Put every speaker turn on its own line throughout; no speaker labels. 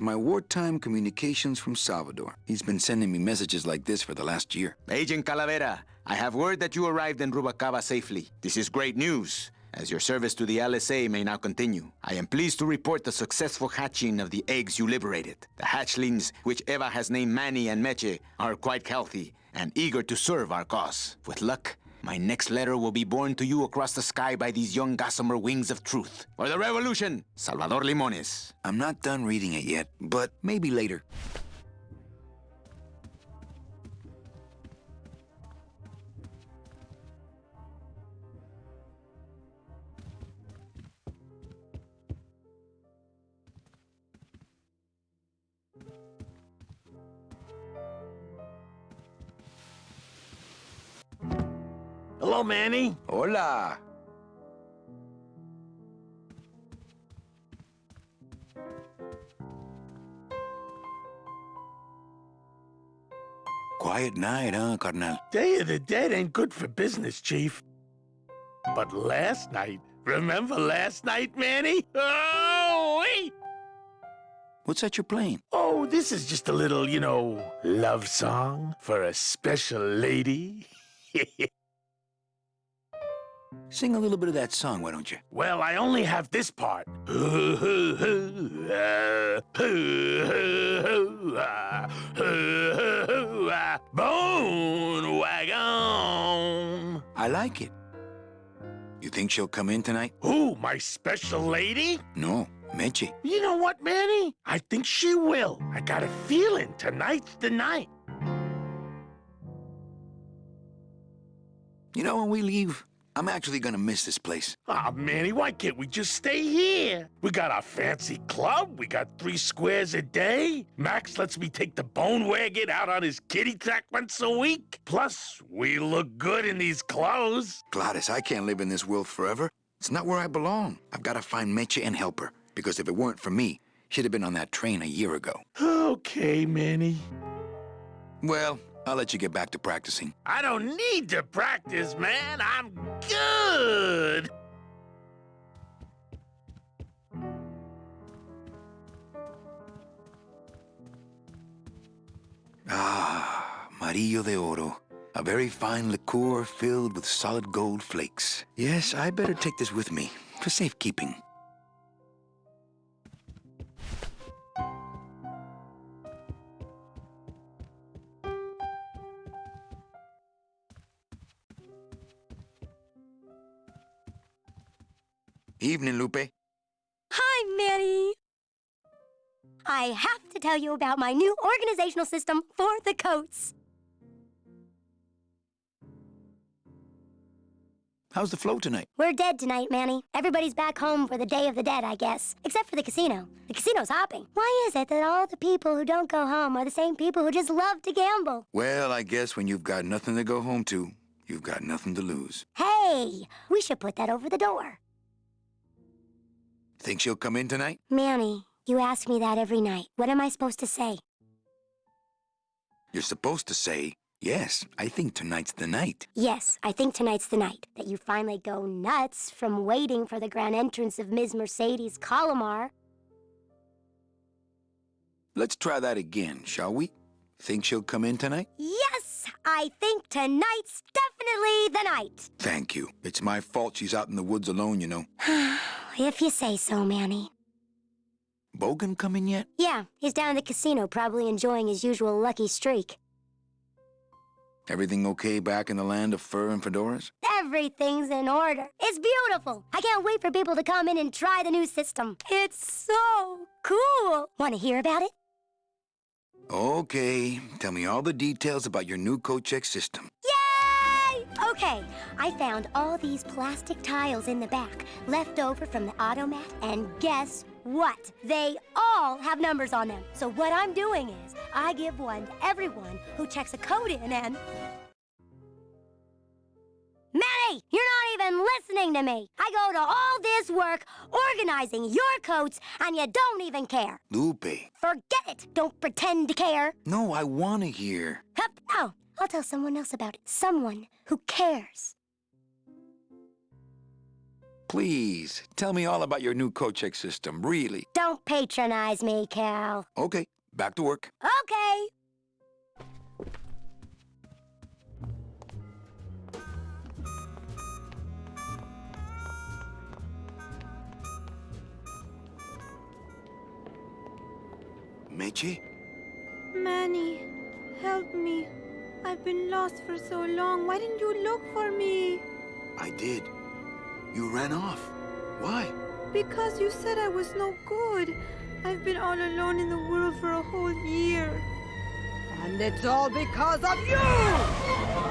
My wartime communications from Salvador. He's been sending me messages like this for the last year.
Agent Calavera, I have word that you arrived in Rubacava safely. This is great news, as your service to the LSA may now continue. I am pleased to report the successful hatching of the eggs you liberated. The hatchlings, which Eva has named Manny and Meche, are quite healthy and eager to serve our cause. With luck, my next letter will be borne to you across the sky by these young gossamer wings of truth. For the revolution, Salvador Limones.
I'm not done reading it yet, but maybe later.
Hello, Manny.
Hola. Quiet night, huh, carnal?
Day of the Dead ain't good for business, Chief. But last night, remember last night, Manny? Oh, wait!
What's that you're playing?
Oh, this is just a little, love song for a special lady.
Sing a little bit of that song, why don't you?
Well, I only have this part. Bone wagon.
I like it. You think she'll come in tonight?
Who, my special lady?
No, Meche.
You know what, Manny? I think she will. I got a feeling tonight's the night.
You know, when we leave, I'm actually gonna miss this place.
Aw, Manny, why can't we just stay here? We got our fancy club, we got 3 squares a day. Max lets me take the bone wagon out on his kitty track once a week. Plus, we look good in these clothes.
Gladys, I can't live in this world forever. It's not where I belong. I've gotta find Meche and help her, because if it weren't for me, she'd have been on that train a year ago.
Okay, Manny.
Well, I'll let you get back to practicing.
I don't need to practice, man. I'm good.
Ah, Marillo de Oro. A very fine liqueur filled with solid gold flakes. Yes, I better take this with me for safekeeping. Evening, Lupe.
Hi, Manny. I have to tell you about my new organizational system for the coats.
How's the flow tonight?
We're dead tonight, Manny. Everybody's back home for the Day of the Dead, I guess. Except for the casino. The casino's hopping. Why is it that all the people who don't go home are the same people who just love to gamble?
Well, I guess when you've got nothing to go home to, you've got nothing to lose.
Hey, we should put that over the door.
Think she'll come in tonight?
Manny, you ask me that every night. What am I supposed to say?
You're supposed to say, yes, I think tonight's the night.
Yes, I think tonight's the night. That you finally go nuts from waiting for the grand entrance of Ms. Mercedes Colomar.
Let's try that again, shall we? Think she'll come in tonight?
Yes, I think tonight's definitely the night.
Thank you. It's my fault she's out in the woods alone, you know.
If you say so, Manny.
Bogan come in yet?
Yeah, he's down at the casino, probably enjoying his usual lucky streak.
Everything okay back in the land of fur and fedoras?
Everything's in order. It's beautiful. I can't wait for people to come in and try the new system. It's so cool. Want to hear about it?
Okay, tell me all the details about your new coat check system.
Yay! Okay, I found all these plastic tiles in the back, left over from the automat, and guess what? They all have numbers on them. So what I'm doing is, I give one to everyone who checks a code in and... Manny, you're not even listening to me. I go to all this work organizing your coats, and you don't even care.
Lupe.
Forget it. Don't pretend to care.
No, I want to hear.
Hup. Oh, I'll tell someone else about it. Someone who cares.
Please, tell me all about your new co-check system, really.
Don't patronize me, Cal.
Okay, back to work.
Okay.
Meche?
Manny, help me. I've been lost for so long. Why didn't you look for me?
I did. You ran off. Why?
Because you said I was no good. I've been all alone in the world for a whole year. And it's all because of you!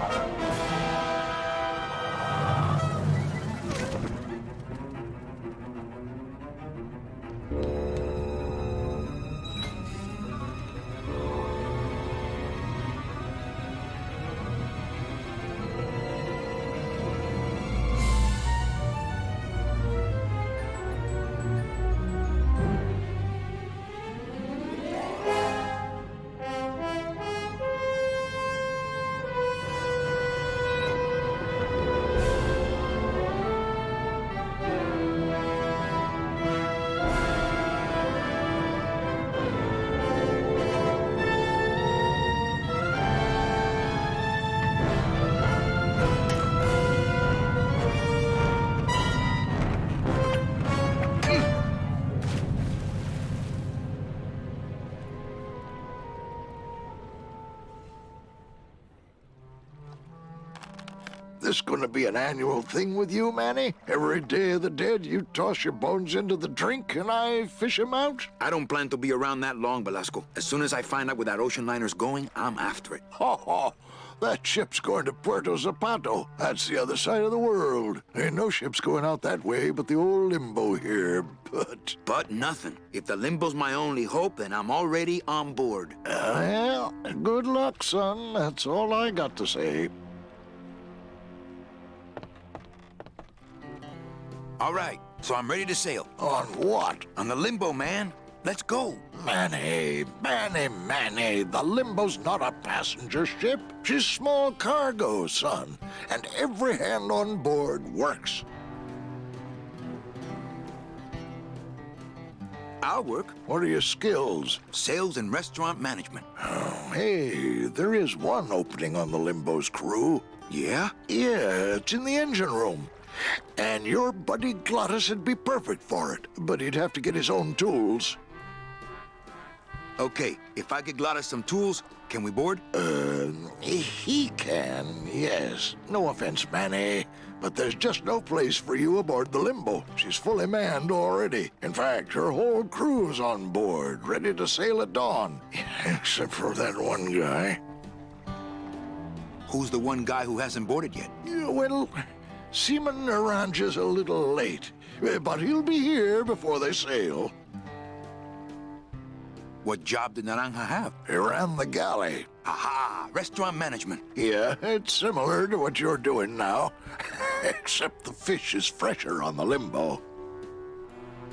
This gonna be an annual thing with you, Manny? Every Day of the Dead, you toss your bones into the drink and I fish 'em out?
I don't plan to be around that long, Velasco. As soon as I find out where that ocean liner's going, I'm after it.
Ho ho! That ship's going to Puerto Zapato. That's the other side of the world. Ain't no ships going out that way but the old Limbo here, but...
But nothing. If the Limbo's my only hope, then I'm already on board.
Well, good luck, son. That's all I got to say.
All right, so I'm ready to sail.
On what?
On the Limbo, man. Let's go.
Manny, the Limbo's not a passenger ship. She's small cargo, son. And every hand on board works.
I'll work.
What are your skills?
Sales and restaurant management.
Oh, hey, there is one opening on the Limbo's crew.
Yeah?
Yeah, it's in the engine room. And your buddy Glottis would be perfect for it, but he'd have to get his own tools.
Okay, if I get Glottis some tools, can we board?
He can, yes. No offense, Manny, but there's just no place for you aboard the Limbo. She's fully manned already. In fact, her whole crew's on board, ready to sail at dawn. Except for that one guy.
Who's the one guy who hasn't boarded yet?
Yeah, well, Seaman Naranja's a little late, but he'll be here before they sail.
What job did Naranja have?
He ran the galley.
Aha! Restaurant management.
Yeah, it's similar to what you're doing now, except the fish is fresher on the Limbo.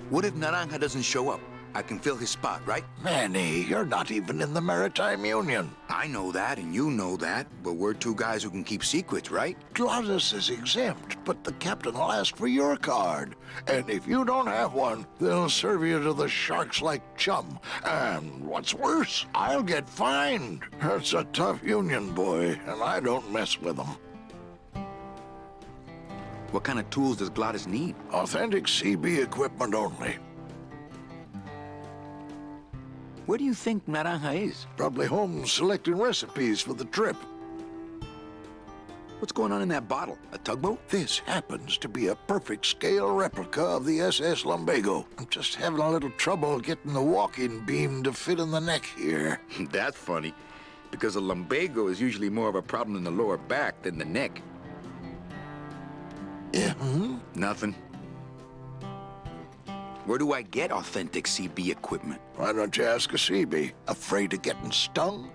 What if Naranja doesn't show up? I can fill his spot, right?
Manny, you're not even in the Maritime Union.
I know that, and you know that, but we're two guys who can keep secrets, right?
Glottis is exempt, but the captain will ask for your card. And if you don't have one, they'll serve you to the sharks like chum. And what's worse, I'll get fined. It's a tough union, boy, and I don't mess with them.
What kind of tools does Glottis need?
Authentic CB equipment only.
Where do you think Naranja is?
Probably home selecting recipes for the trip.
What's going on in that bottle? A tugboat?
This happens to be a perfect scale replica of the SS Lumbago. I'm just having a little trouble getting the walking beam to fit in the neck here.
That's funny, because a lumbago is usually more of a problem in the lower back than the neck.
Yeah,
Nothing. Where do I get authentic CB equipment?
Why don't you ask a CB? Afraid of getting stung?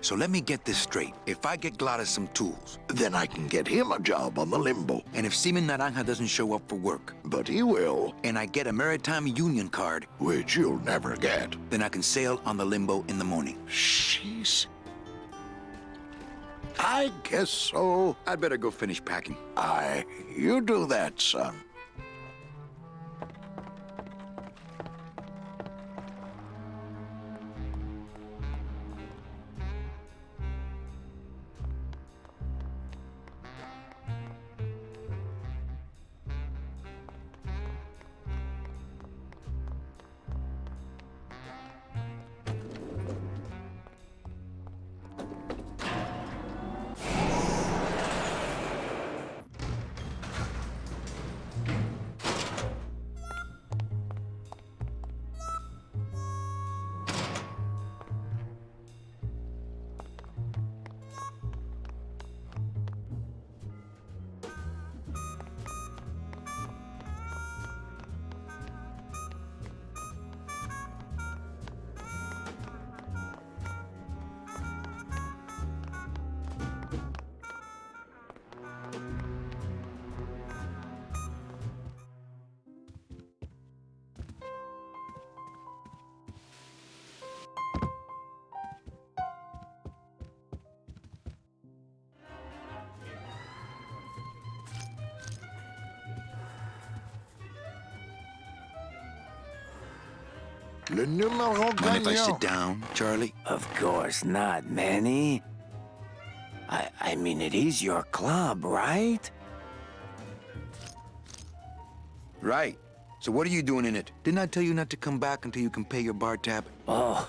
So let me get this straight. If I get Glottis some tools,
Then I can get him a job on the Limbo.
and if Seaman Naranja doesn't show up for work,
But he will,
and I get a Maritime Union card,
which you'll never get.
then I can sail on the Limbo in the morning.
Jeez. I guess so.
I'd better go finish packing.
Aye, you do that, son. Le numéro
Mind if I
gagnant.
sit down, Charlie?
Of course not, Manny. I mean, it is your club, right?
Right. So what are you doing in it? Didn't I tell you not to come back until you can pay your bar tab?
Oh,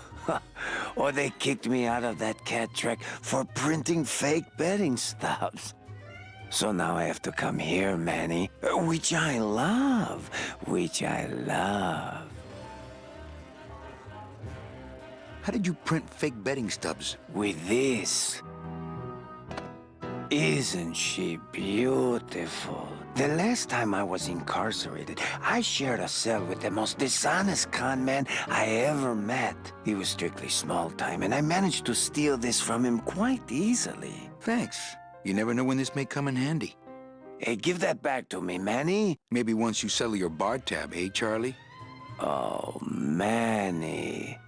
or they kicked me out of that cat track for printing fake betting stubs. So now I have to come here, Manny, which I love,
How did you print fake betting stubs?
With this. Isn't she beautiful? The last time I was incarcerated, I shared a cell with the most dishonest con man I ever met. He was strictly small time, and I managed to steal this from him quite easily.
Thanks. You never know when this may come in handy.
Hey, give that back to me, Manny.
Maybe once you settle your bar tab, eh, Charlie?
Oh, Manny.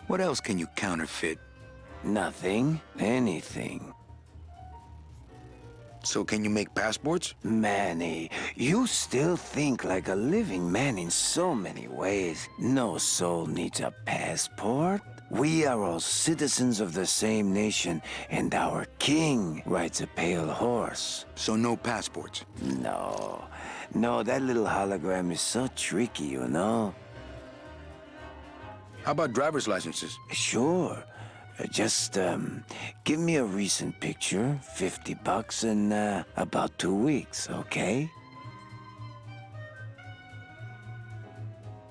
What else can you counterfeit?
Nothing. Anything.
So can you make passports?
Manny, you still think like a living man in so many ways. No soul needs a passport. We are all citizens of the same nation, and our king rides a pale horse.
So no passports.
No, that little hologram is so tricky, you know?
How about driver's licenses?
Sure. Just, give me a recent picture, $50 in, about 2 weeks, okay?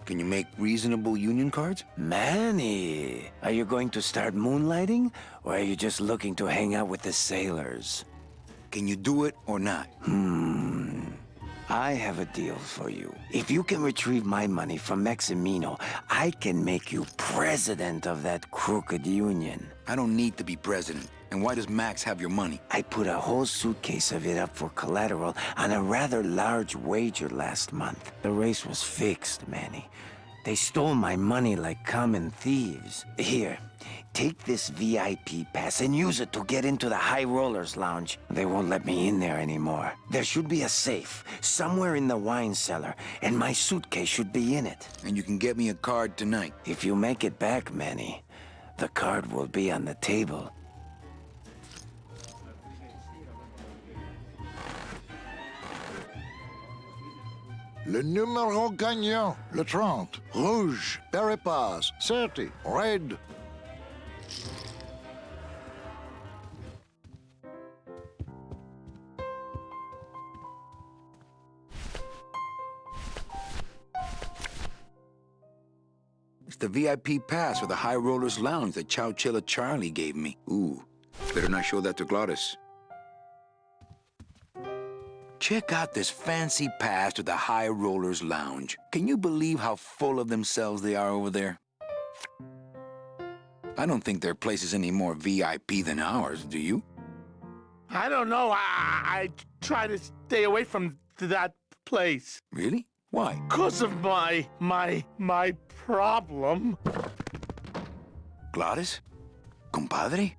Can you make reasonable union cards?
Manny, are you going to start moonlighting, or are you just looking to hang out with the sailors?
Can you do it or not?
I have a deal for you. If you can retrieve my money from Maximino, I can make you president of that crooked union.
I don't need to be president. And why does Max have your money?
I put a whole suitcase of it up for collateral on a rather large wager last month. The race was fixed, Manny. They stole my money like common thieves. Here, take this VIP pass and use it to get into the High Rollers Lounge. They won't let me in there anymore. There should be a safe somewhere in the wine cellar, and my suitcase should be in it.
And you can get me a card tonight.
If you make it back, Manny, the card will be on the table.
Le numéro gagnant, le 30. Rouge, Peripas, 30, red.
It's the VIP pass for the High Rollers Lounge that Chowchilla Charlie gave me. Ooh, better not show that to Glottis. Check out this fancy pass to the High Rollers Lounge. Can you believe how full of themselves they are over there? I don't think their place is any more VIP than ours, do you?
I don't know. I try to stay away from that place.
Really? Why?
'Cause of my problem.
Glottis? Compadre?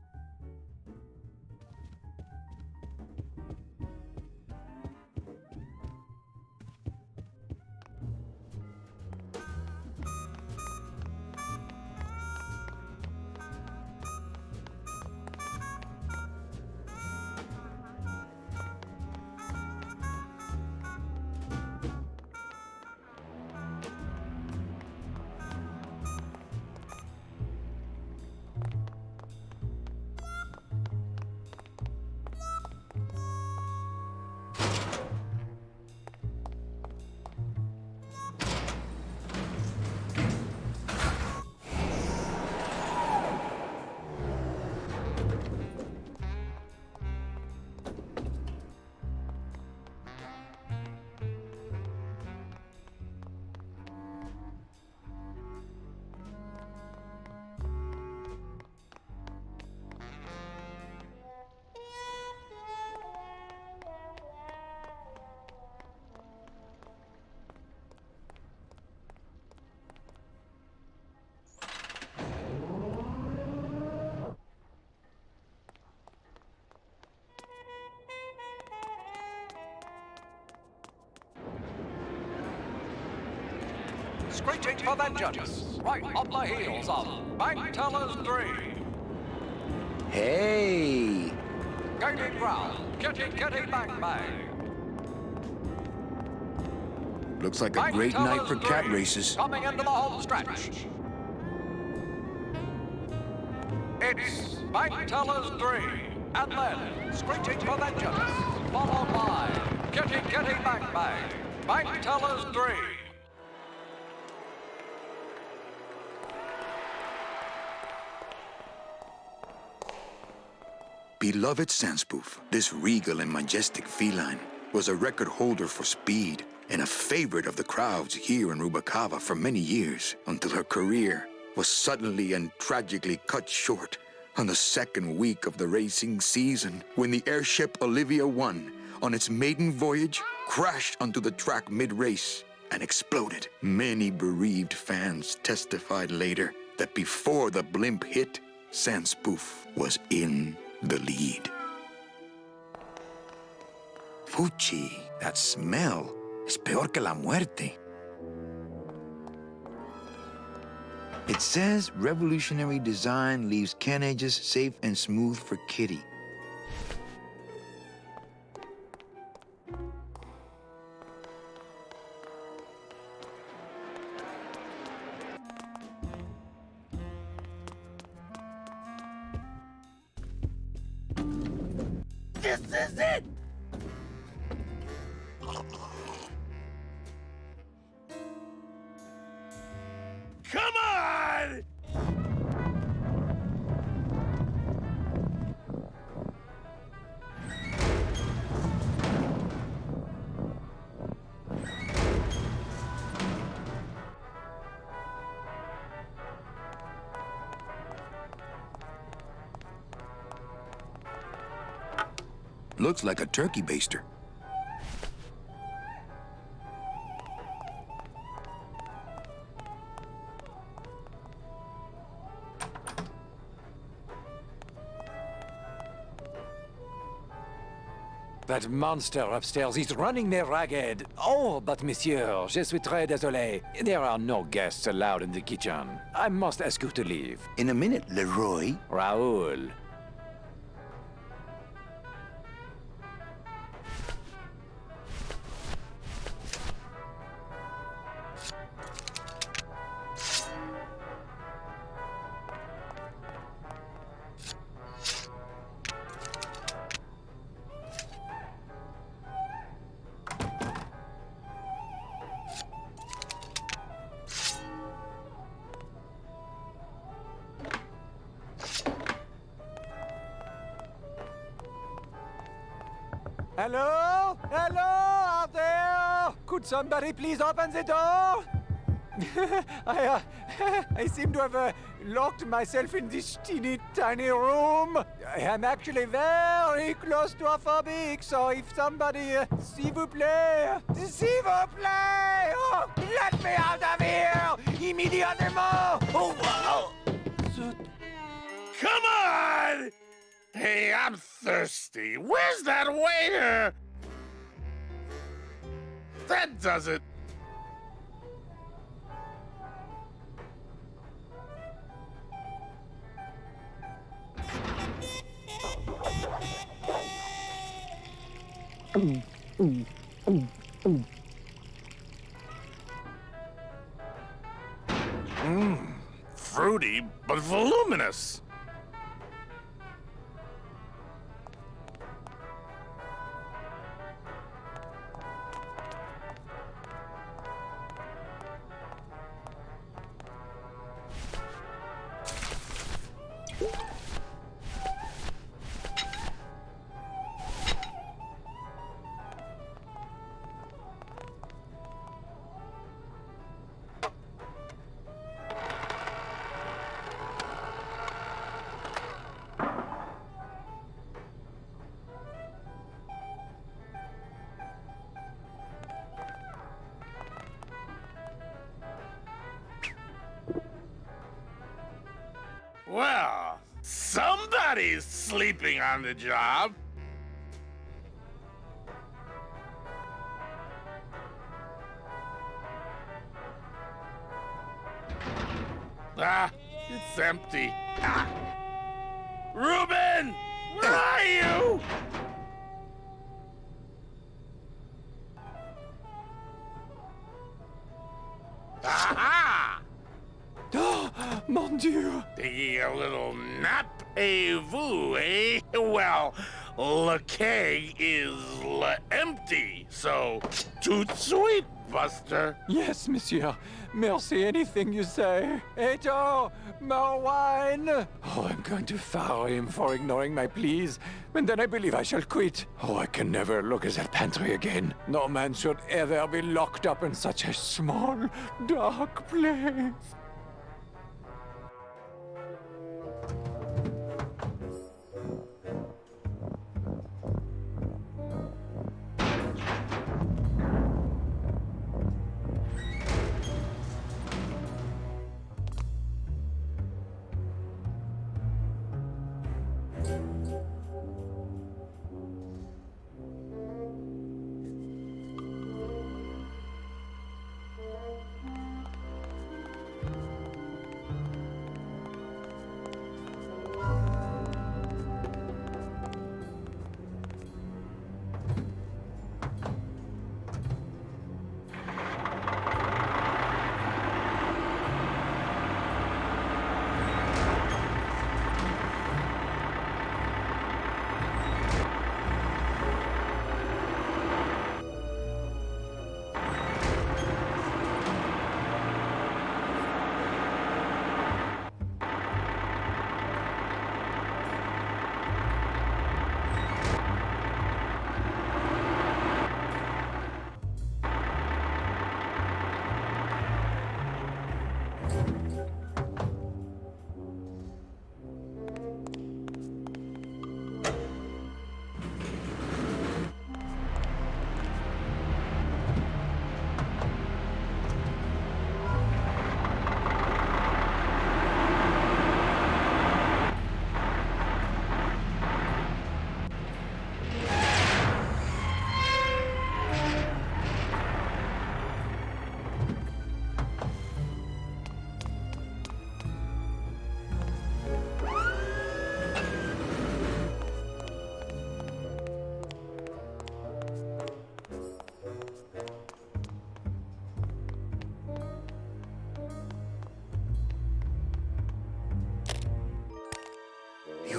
screeching for vengeance, right on the heels of Bank Tellers 3.
Hey!
Gaining ground, kitty kitty bang bang.
Looks like a
Bank
great night
Tellers
for cat
3,
races.
Coming into the home stretch. It's Bank Tellers 3, and then screeching for vengeance, followed by kitty kitty bang bang. Bank Tellers 3.
Beloved Sandspoof, this regal and majestic feline was a record holder for speed and a favorite of the crowds here in Rubacava for many years, until her career was suddenly and tragically cut short on the second week of the racing season, when the airship Olivia 1, on its maiden voyage, crashed onto the track mid-race and exploded. Many bereaved fans testified later that before the blimp hit, Sandspoof was in the lead. Fuchi, that smell es peor que la muerte. It says revolutionary design leaves can edges safe and smooth for Kitty.
This is it! Come on!
Looks like a turkey baster.
That monster upstairs is running me ragged. Oh, but monsieur, je suis très désolé. There are no guests allowed in the kitchen. I must ask you to leave.
In a minute, Leroy.
Raoul. Hello? Hello out there? Could somebody please open the door? I seem to have locked myself in this teeny tiny room. I am actually very claustrophobic, so if somebody, s'il vous plaît, oh, let me out of here, immédiatement. Oh, wow.
Come on! Hey, I'm thirsty. Where's that waiter? That does it. Fruity, but voluminous. Well, somebody's sleeping on the job. Ah, it's empty. Ah. Reuben! Where are you? Aha!
Mon Dieu!
Taking a little nap, vous, eh? Well, le keg is empty, so tout sweet, Buster.
Yes, monsieur. Merci, anything you say. Eto, more wine. Oh, I'm going to fire him for ignoring my pleas, and then I believe I shall quit. Oh, I can never look at that pantry again. No man should ever be locked up in such a small, dark place.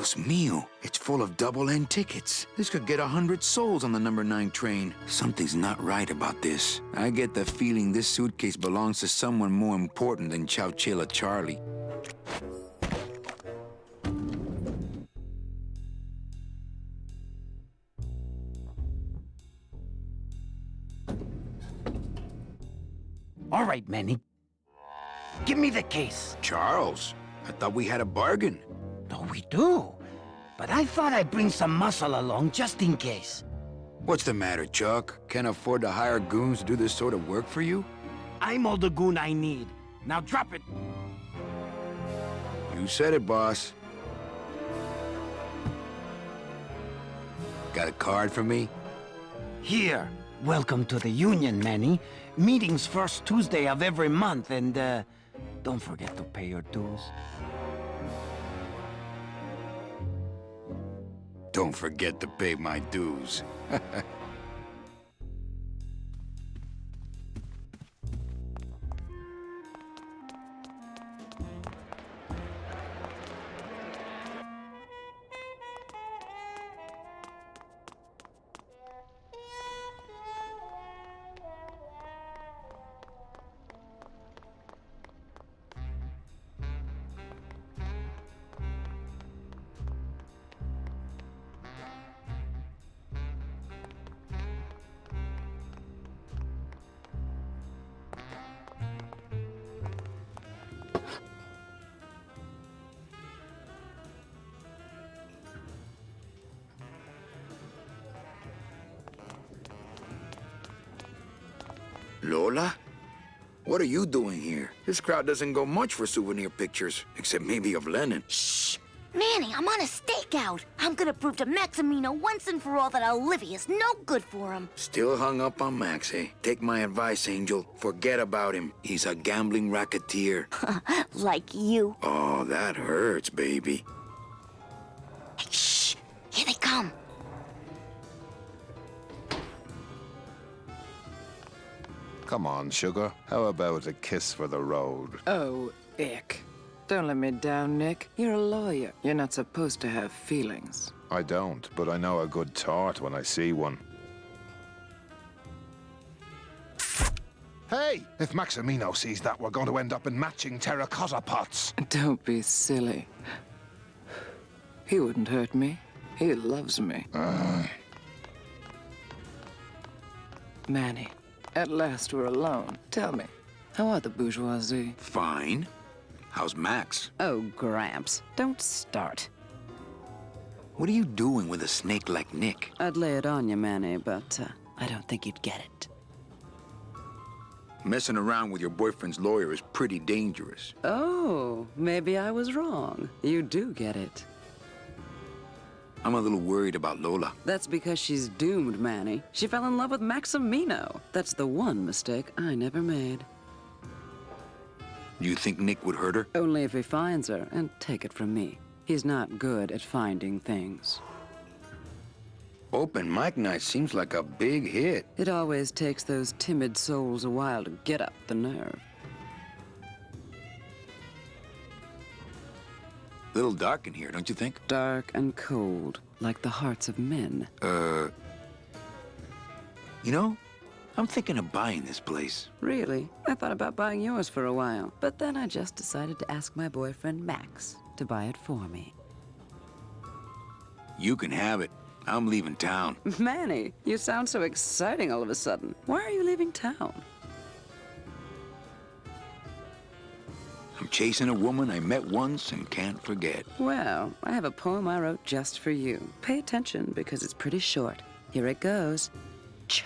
Dios mío, it's full of double-end tickets. This could get 100 souls on the number 9 train. Something's not right about this. I get the feeling this suitcase belongs to someone more important than Chowchilla Charlie.
All right, Manny. Give me the case.
Charles, I thought we had a bargain.
No, we do. But I thought I'd bring some muscle along just in case.
What's the matter, Chuck? Can't afford to hire goons to do this sort of work for you?
I'm all the goon I need. Now drop it.
You said it, boss. Got a card for me?
Here. Welcome to the Union, Manny. Meetings first Tuesday of every month, and, don't forget to pay your dues.
Don't forget to pay my dues. Lola? What are you doing here? This crowd doesn't go much for souvenir pictures, except maybe of Lenin.
Shh!
Manny, I'm on a stakeout. I'm gonna prove to Maximino once and for all that Olivia's no good for him.
Still hung up on Max, eh? Take my advice, Angel. Forget about him. He's a gambling racketeer.
Like you.
Oh, that hurts, baby.
Hey, shh! Here they come.
Come on, sugar. How about a kiss for the road?
Oh, ick. Don't let me down, Nick. You're a lawyer. You're not supposed to have feelings.
I don't, but I know a good tart when I see one. Hey! If Maximino sees that, we're going to end up in matching terracotta pots.
Don't be silly. He wouldn't hurt me. He loves me. Manny, at last we're alone. Tell me, how are the bourgeoisie?
Fine. How's Max?
Oh, Gramps, don't start.
What are you doing with a snake like Nick?
I'd lay it on you, Manny, but I don't think you'd get it.
Messing around with your boyfriend's lawyer is pretty dangerous.
Oh, maybe I was wrong. You do get it.
I'm a little worried about Lola.
That's because she's doomed, Manny. She fell in love with Maximino. That's the one mistake I never made.
You think Nick would hurt her?
Only if he finds her, and take it from me. He's not good at finding things.
Open mic night seems like a big hit.
It always takes those timid souls a while to get up the nerve.
Little dark in here, don't you think?
Dark and cold, like the hearts of men.
You know, I'm thinking of buying this place.
Really? I thought about buying yours for a while, but then I just decided to ask my boyfriend Max to buy it for me.
You can have it. I'm leaving town.
Manny, you sound so exciting all of a sudden. Why are you leaving town?
I'm chasing a woman I met once and can't forget.
Well, I have a poem I wrote just for you. Pay attention because it's pretty short. Here it goes. Ch,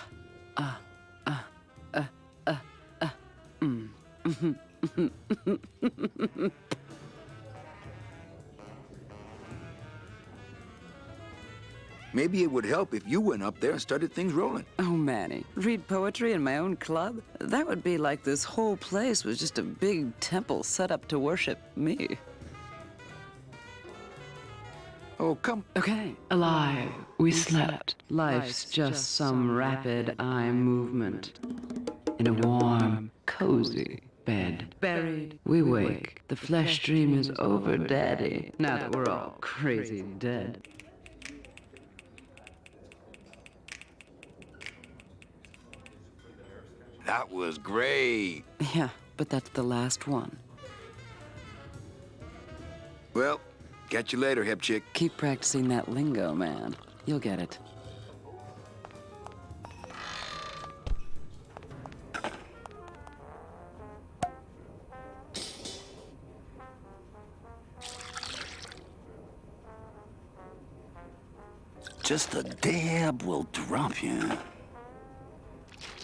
Maybe it would help if you went up there and started things rolling.
Oh, Manny, read poetry in my own club? That would be like this whole place was just a big temple set up to worship me.
Oh, come.
Okay. Alive, we slept. Life's just some rapid eye movement. In a warm, cozy bed. Buried, we wake. The flesh dream is over, Daddy. Now that we're all crazy dead.
That was great.
Yeah, but that's the last one.
Well, catch you later, hip chick.
Keep practicing that lingo, man. You'll get it.
Just a dab will drop you.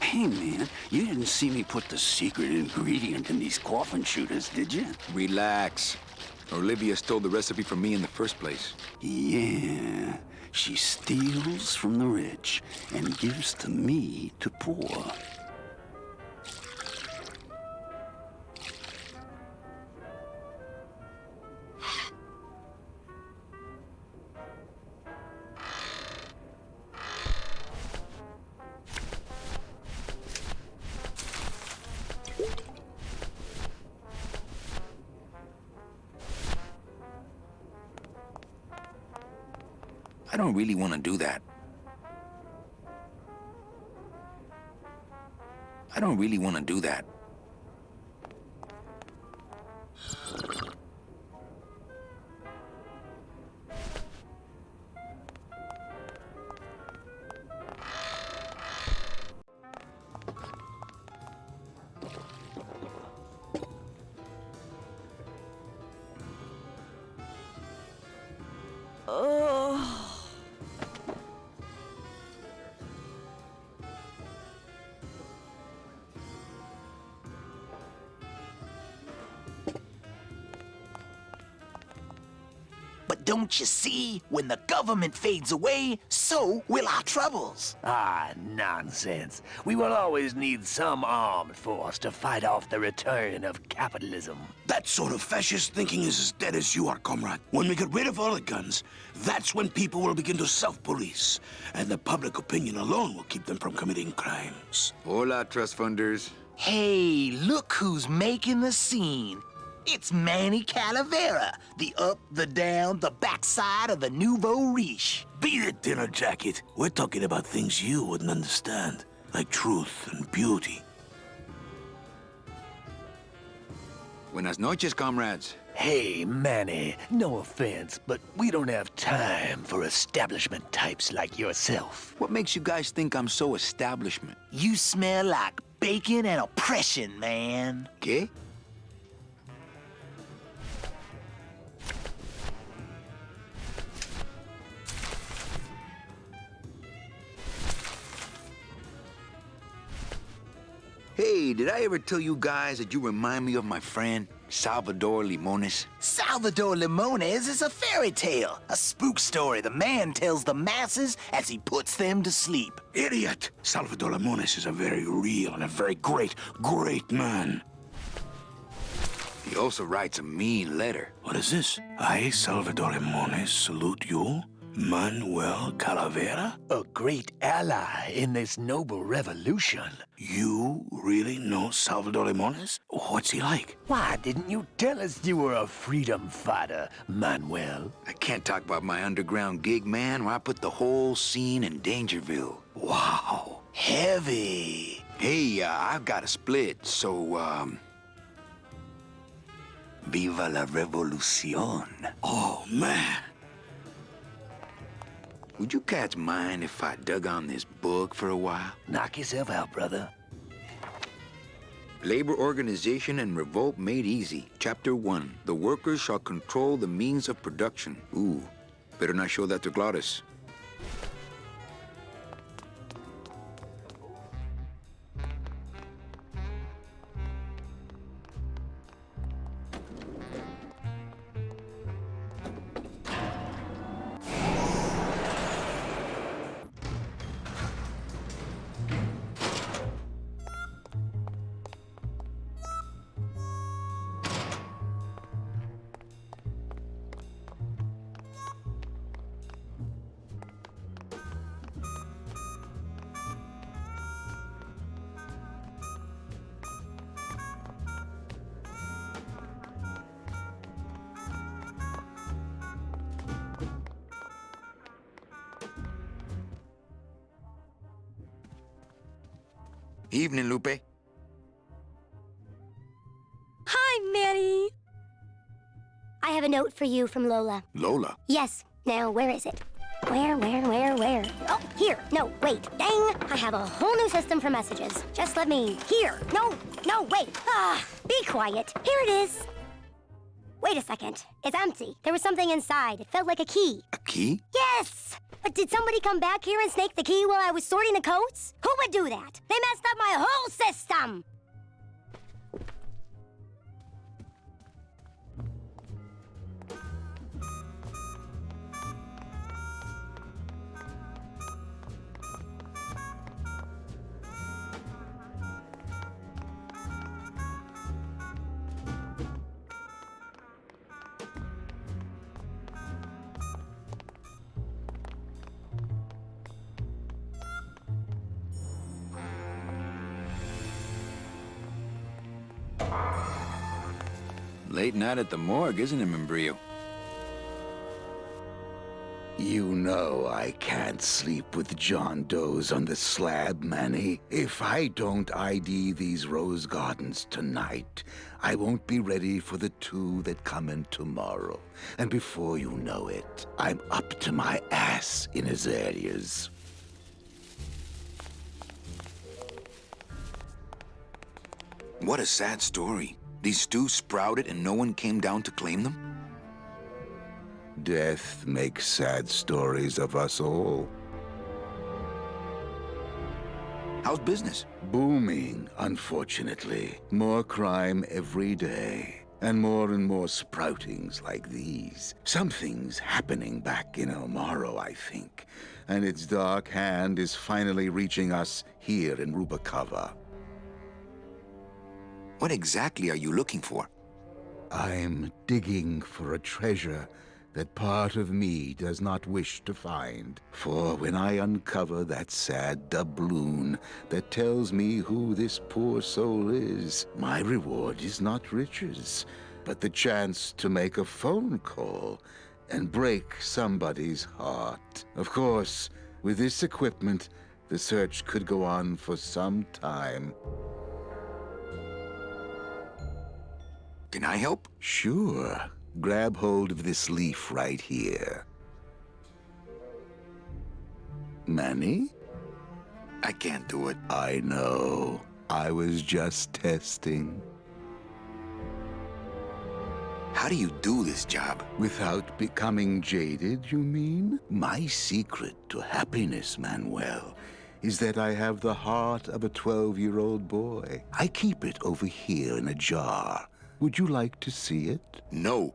Hey, man, you didn't see me put the secret ingredient in these coffin shooters, did you?
Relax. Olivia stole the recipe from me in the first place.
Yeah, she steals from the rich and gives to me to poor.
I don't really want to do that. I don't really want to do that.
Don't you see? When the government fades away, so will our troubles.
Ah, nonsense. We will always need some armed force to fight off the return of capitalism.
That sort of fascist thinking is as dead as you are, comrade. When we get rid of all the guns, that's when people will begin to self-police. And the public opinion alone will keep them from committing crimes.
Hola, trust funders.
Hey, look who's making the scene. It's Manny Calavera, the up, the down, the backside of the nouveau riche.
Beat it, dinner jacket. We're talking about things you wouldn't understand, like truth and beauty.
Buenas noches, comrades.
Hey, Manny, no offense, but we don't have time for establishment types like yourself.
What makes you guys think I'm so establishment?
You smell like bacon and oppression, man.
¿Qué? Hey, did I ever tell you guys that you remind me of my friend, Salvador Limones?
Salvador Limones is a fairy tale, a spook story the man tells the masses as he puts them to sleep.
Idiot! Salvador Limones is a very real and a very great man.
He also writes a mean letter.
What is this? I, Salvador Limones, salute you, Manuel Calavera?
A great ally in this noble revolution.
You really know Salvador Limones? What's he like?
Why didn't you tell us you were a freedom fighter, Manuel?
I can't talk about my underground gig, man, where I put the whole scene in Dangerville.
Wow.
Heavy.
Hey, I've got a split, so, Viva la revolución.
Oh, man.
Would you cats mind if I dug on this book for a while?
Knock yourself out, brother.
Labor Organization and Revolt Made Easy. Chapter 1. The workers shall control the means of production. Ooh, better not show that to Glottis. Evening, Lupe.
Hi, Manny. I have a note for you from Lola.
Lola?
Yes. Now, where is it? Where? Oh, here. No, wait. Dang. I have a whole new system for messages. Just let me... Here. No, wait. Be quiet. Here it is. Wait a second. It's empty. There was something inside. It felt like a key.
A key?
Yes! But did somebody come back here and snake the key while I was sorting the coats? Who would do that? They messed up my whole system!
Late night at the morgue, isn't it, Membrillo?
You know I can't sleep with John Doe's on the slab, Manny. If I don't ID these rose gardens tonight, I won't be ready for the two that come in tomorrow. And before you know it, I'm up to my ass in azaleas.
What a sad story. These stews sprouted and no one came down to claim them?
Death makes sad stories of us all.
How's business?
Booming, unfortunately. More crime every day. and more sproutings like these. Something's happening back in Elmaro, I think, and its dark hand is finally reaching us here in Rubacava.
What exactly are you looking for?
I'm digging for a treasure that part of me does not wish to find. For when I uncover that sad doubloon that tells me who this poor soul is, my reward is not riches, but the chance to make a phone call and break somebody's heart. Of course, with this equipment, the search could go on for some time.
Can I help?
Sure. Grab hold of this leaf right here. Manny?
I can't do it.
I know. I was just testing.
How do you do this job?
Without becoming jaded, you mean? My secret to happiness, Manuel, is that I have the heart of a 12-year-old boy. I keep it over here in a jar. Would you like to see it?
No.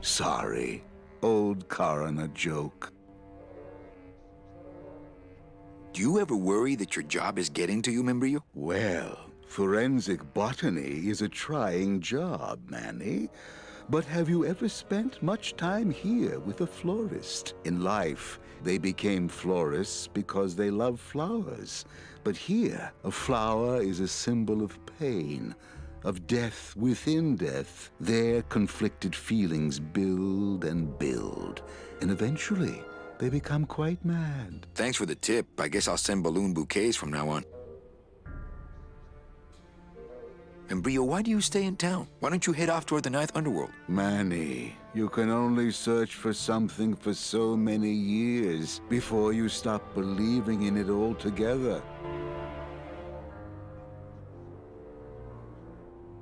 Sorry. Old coroner joke.
Do you ever worry that your job is getting to you, Membrillo?
Well, forensic botany is a trying job, Manny. But have you ever spent much time here with a florist? In life, they became florists because they love flowers. But here, a flower is a symbol of pain, of death within death. Their conflicted feelings build and build, and eventually they become quite mad.
Thanks for the tip. I guess I'll send balloon bouquets from now on. Membrillo, why do you stay in town? Why don't you head off toward the Ninth Underworld?
Manny, you can only search for something for so many years before you stop believing in it altogether.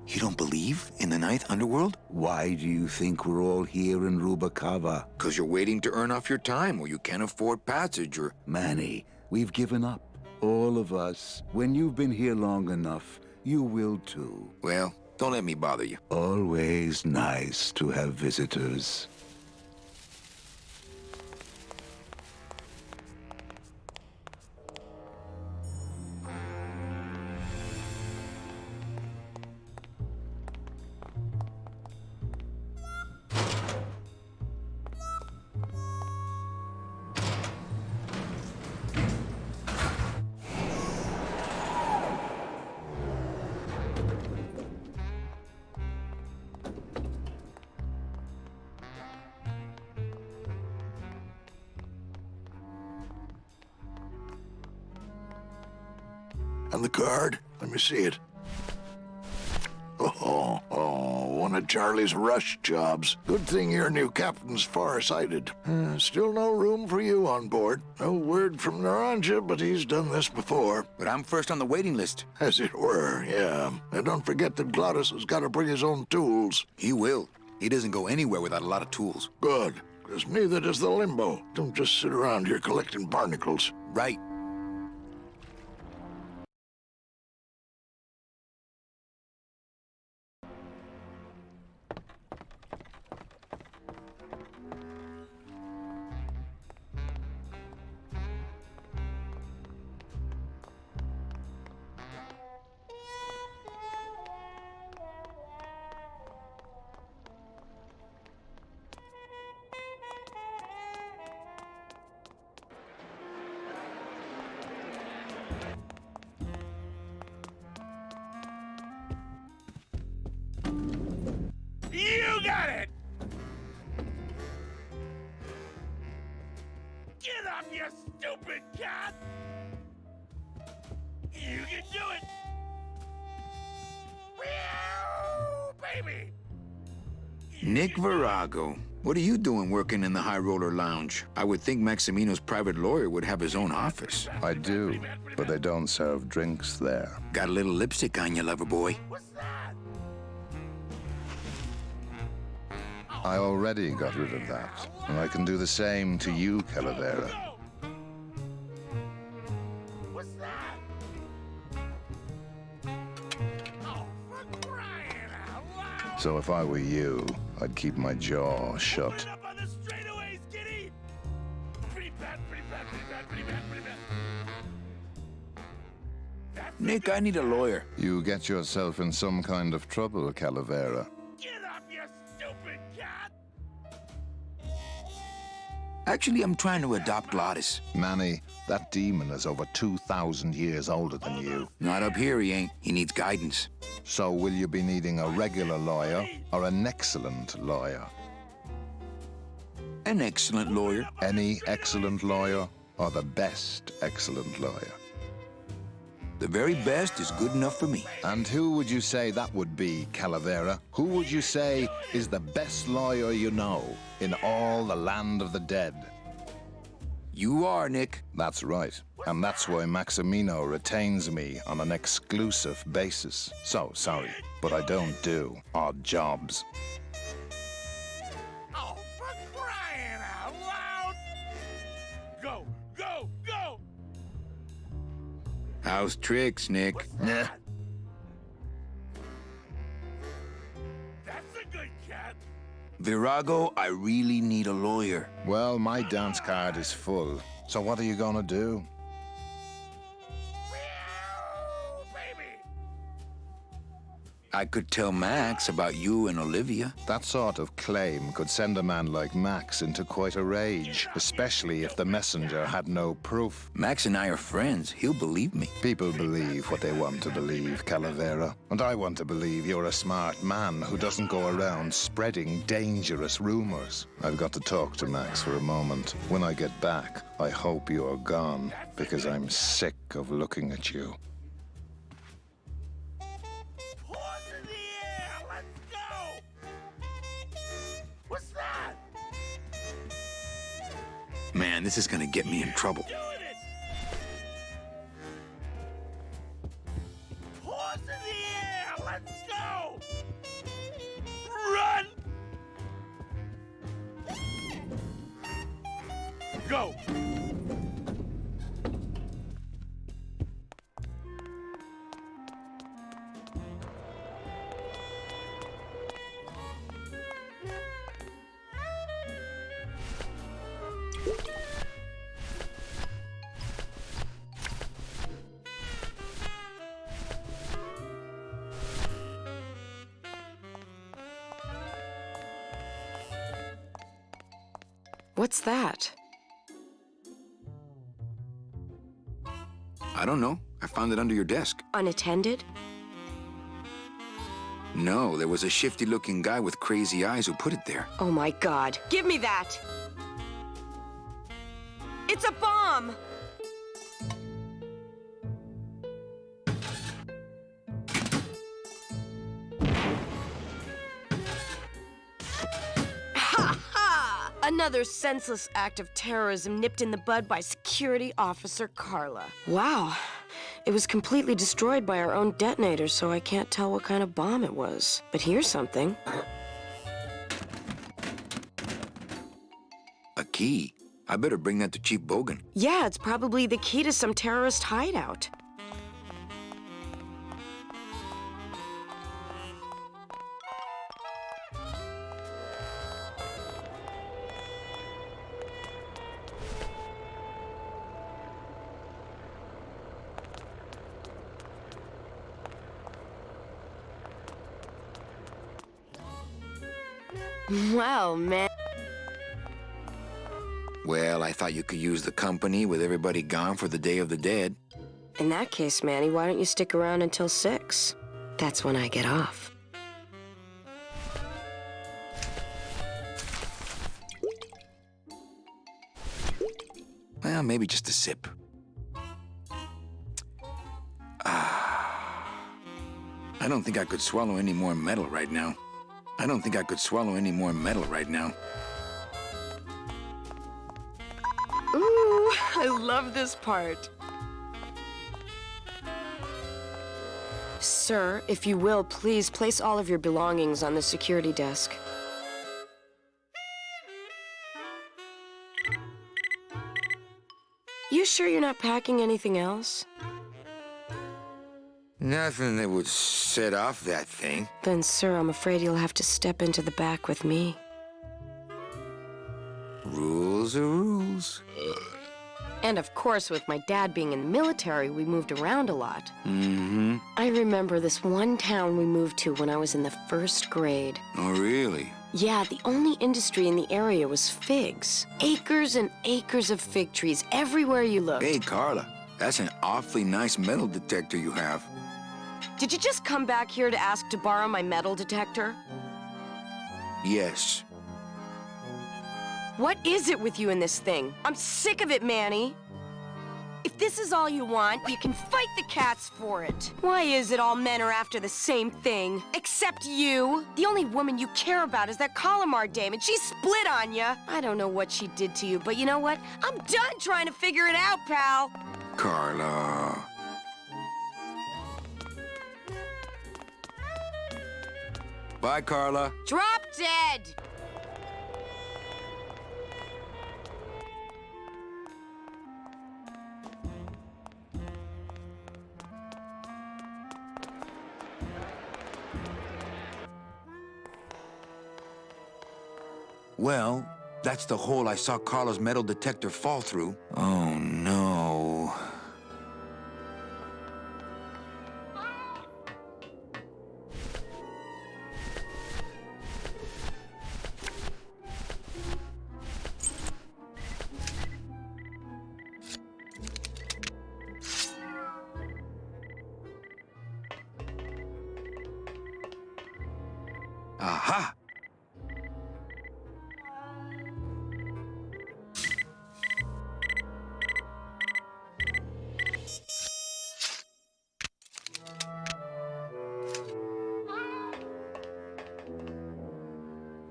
You don't believe in the Ninth Underworld?
Why do you think we're all here in Rubacava?
'Cause you're waiting to earn off your time, or you can't afford passage, or...
Manny, we've given up. All of us. When you've been here long enough, you will too.
Well, don't let me bother you.
Always nice to have visitors.
And the card? Let me see it. Oh, one of Charlie's rush jobs. Good thing your new captain's far-sighted. Still no room for you on board. No word from Naranja, but he's done this before.
But I'm first on the waiting list.
As it were, yeah. And don't forget that Glottis has got to bring his own tools.
He will. He doesn't go anywhere without a lot of tools.
Good, because neither does the Limbo. Don't just sit around here collecting barnacles.
Right.
You got it! Get up, you stupid cat! You can do it! Meow, baby!
Nick Virago. What are you doing working in the High Roller Lounge? I would think Maximino's private lawyer would have his own office.
I do, but they don't serve drinks there.
Got a little lipstick on you, lover boy.
I already got rid of that, and I can do the same to you, Calavera.
What's that? Oh, for crying out
So if I were you, I'd keep my jaw shut.
Up on the straightaways, kitty! Pretty bad, pretty bad, pretty bad, pretty bad, pretty bad.
Nick, I need a lawyer.
You get yourself in some kind of trouble, Calavera.
Get up, you stupid cat!
Actually, I'm trying to adopt Glottis.
Manny, that demon is over 2,000 years older than you.
Not up here, he ain't. He needs guidance.
So will you be needing a regular lawyer or an excellent lawyer?
An excellent lawyer.
Any excellent lawyer or the best excellent lawyer?
The very best is good enough for me.
And who would you say that would be, Calavera? Who would you say is the best lawyer you know in all the land of the dead?
You are, Nick.
That's right. And that's why Maximino retains me on an exclusive basis. So, sorry, but I don't do odd jobs.
Oh, for crying out loud! Go, go, go!
How's tricks, Nick?
That's a good cat.
Virago, I really need a lawyer.
Well, my dance card is full. So what are you gonna do?
I could tell Max about you and Olivia.
That sort of claim could send a man like Max into quite a rage, especially if the messenger had no proof.
Max and I are friends. He'll believe me.
People believe what they want to believe, Calavera. And I want to believe you're a smart man who doesn't go around spreading dangerous rumors. I've got to talk to Max for a moment. When I get back, I hope you're gone, because I'm sick of looking at you.
What's that?
Man, this is gonna get me in trouble.
Paws in the air! Let's go! Run! Go!
What's that?
I don't know. I found it under your desk.
Unattended?
No, there was a shifty-looking guy with crazy eyes who put it there.
Oh my God. Give me that! It's a bomb! Another senseless act of terrorism nipped in the bud by Security Officer Carla. Wow. It was completely destroyed by our own detonator, so I can't tell what kind of bomb it was. But here's something.
A key? I better bring that to Chief Bogan.
Yeah, it's probably the key to some terrorist hideout. Well, man.
Well, I thought you could use the company with everybody gone for the Day of the Dead.
In that case, Manny, why don't you stick around until 6? That's when I get off.
Well, maybe just a sip. I don't think I could swallow any more metal right now. I don't think I could swallow any more metal right now.
Ooh, I love this part. Sir, if you will, please place all of your belongings on the security desk. You sure you're not packing anything else?
Nothing that would set off that thing.
Then, sir, I'm afraid you'll have to step into the back with me.
Rules are rules.
And of course, with my dad being in the military, we moved around a lot.
Mm-hmm.
I remember this one town we moved to when I was in the 1st grade.
Oh, really?
Yeah, the only industry in the area was figs. Acres and acres of fig trees everywhere you look.
Hey, Carla, that's an awfully nice metal detector you have.
Did you just come back here to ask to borrow my metal detector?
Yes.
What is it with you in this thing? I'm sick of it, Manny. If this is all you want, you can fight the cats for it. Why is it all men are after the same thing? Except you. The only woman you care about is that Calamar dame, and she split on you. I don't know what she did to you, but you know what? I'm done trying to figure it out, pal.
Carla. Bye, Carla.
Drop dead.
Well, that's the hole I saw Carla's metal detector fall through. Oh, no. Aha!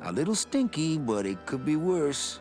A little stinky, but it could be worse.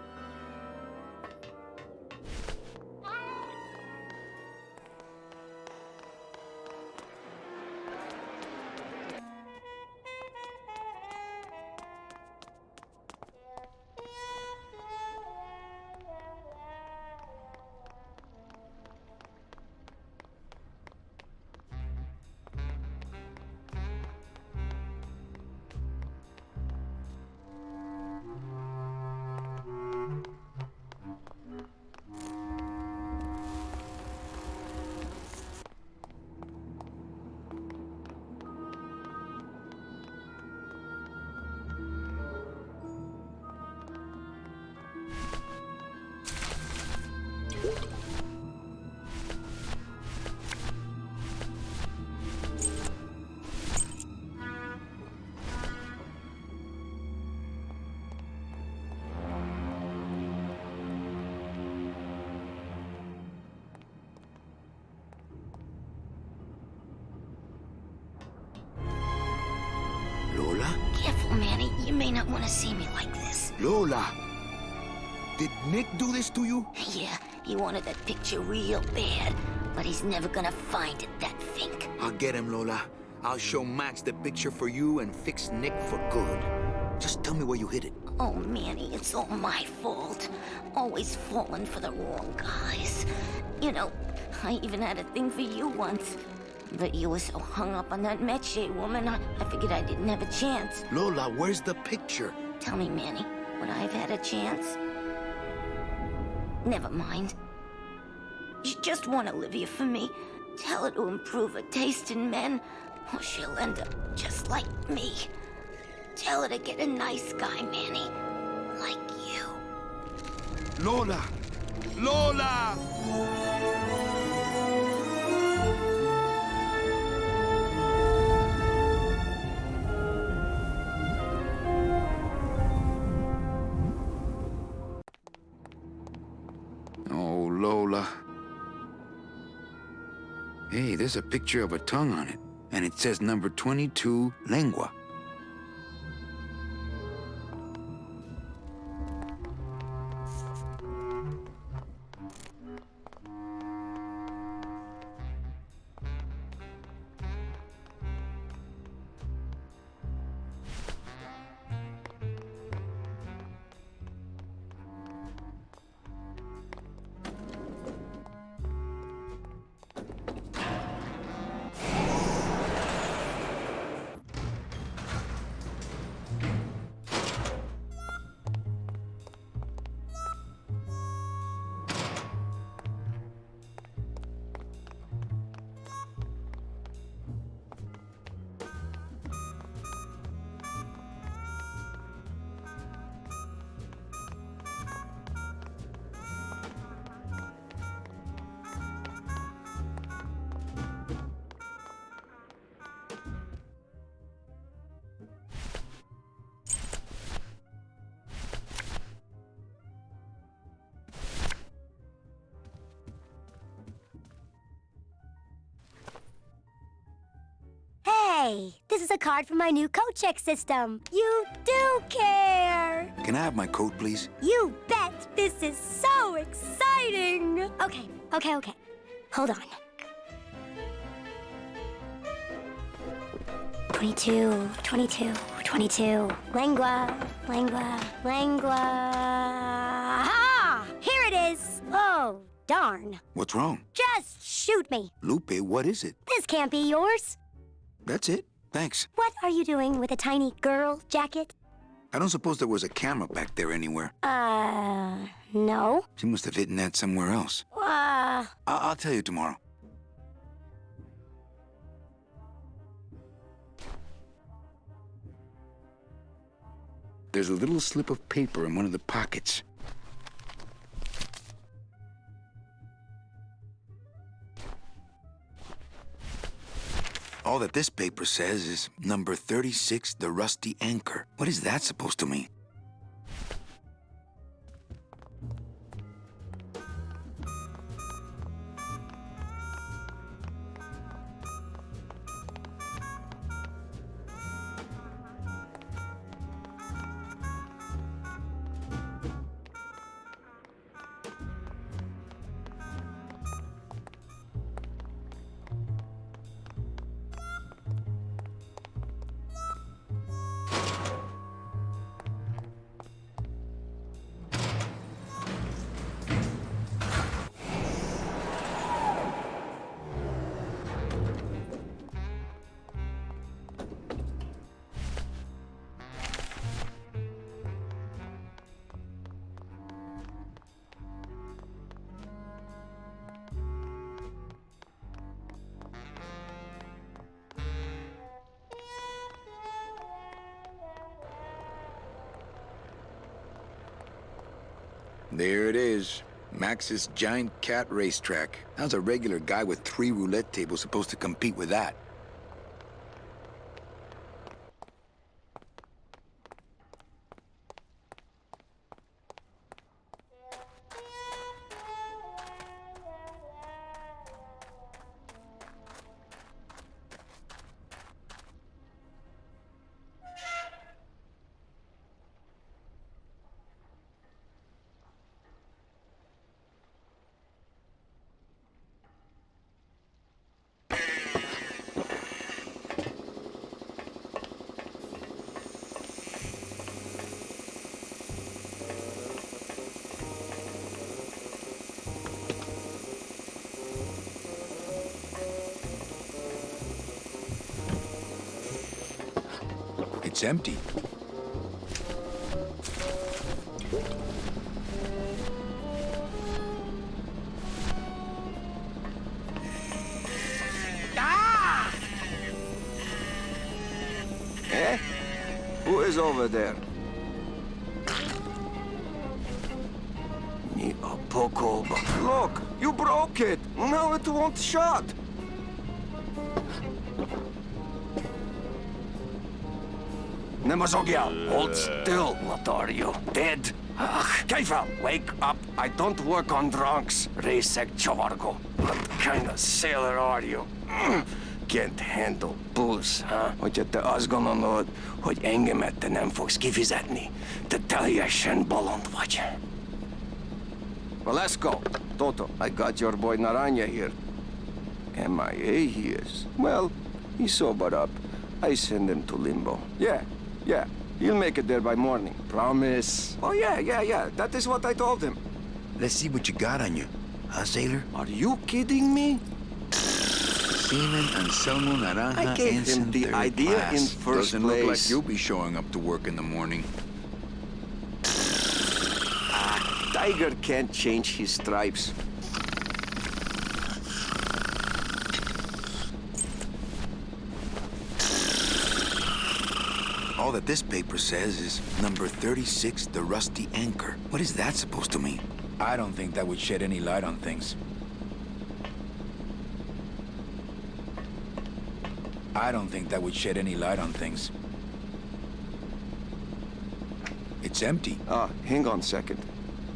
Lola? Careful, Manny. You may not want to see me like this.
Lola! Did Nick do this to you?
Yeah, he wanted that picture real bad, but he's never gonna find it, that fink.
I'll get him, Lola. I'll show Max the picture for you and fix Nick for good. Just tell me where you hid it.
Oh, Manny, it's all my fault. Always falling for the wrong guys. You know, I even had a thing for you once. But you were so hung up on that Meche woman, I figured I didn't have a chance.
Lola, where's the picture?
Tell me, Manny, would I have had a chance? Never mind. You just want Olivia for me. Tell her to improve her taste in men, or she'll end up just like me. Tell her to get a nice guy, Manny. Like you.
Lola! Lola!
Oh, Lola. Hey, there's a picture of a tongue on it, and it says number 22, lengua.
Hey, this is a card from my new coat check system. You do care.
Can I have my coat, please?
You bet. This is so exciting. Okay. Hold on. 22. Lengua. Ha! Here it is. Oh, darn.
What's wrong?
Just shoot me.
Lupe, what is it?
This can't be yours.
That's it. Thanks.
What are you doing with a tiny girl jacket?
I don't suppose there was a camera back there anywhere.
No.
She must have hidden that somewhere else. I'll tell you tomorrow. There's a little slip of paper in one of the pockets. All that this paper says is number 36, the rusty anchor. What is that supposed to mean? There it is. Max's giant cat racetrack. How's a regular guy with 3 roulette tables supposed to compete with that? It's empty.
Eh? Who is over there? Me a poco. Look, you broke it. Now it won't shut. Nemazogia, hold still. What are you, dead? Keifer, wake up. I don't work on drunks. Resek Chavargo. What kind of sailor are you? Can't handle booze, huh? Hogyha te azt gondolod, hogy engemet te nem fogsz kifizetni, te teljesen bolond vagy. Well, let's go. Toto, I got your boy Naranja here. MIA he is. Well, he sobered up. I send him to Limbo. Yeah. He'll make it there by morning. Promise. Oh, yeah. That is what I told him.
Let's see what you got on you. Huh, sailor?
Are you kidding me?
Seaman Anselmo Naranja,
I gave him the idea
class.
in first
Doesn't
place.
look like you'll be showing up to work in the morning.
Tiger can't change his stripes.
All that this paper says is number 36, the rusty anchor. What is that supposed to mean? I don't think that would shed any light on things. It's empty.
Hang on a second.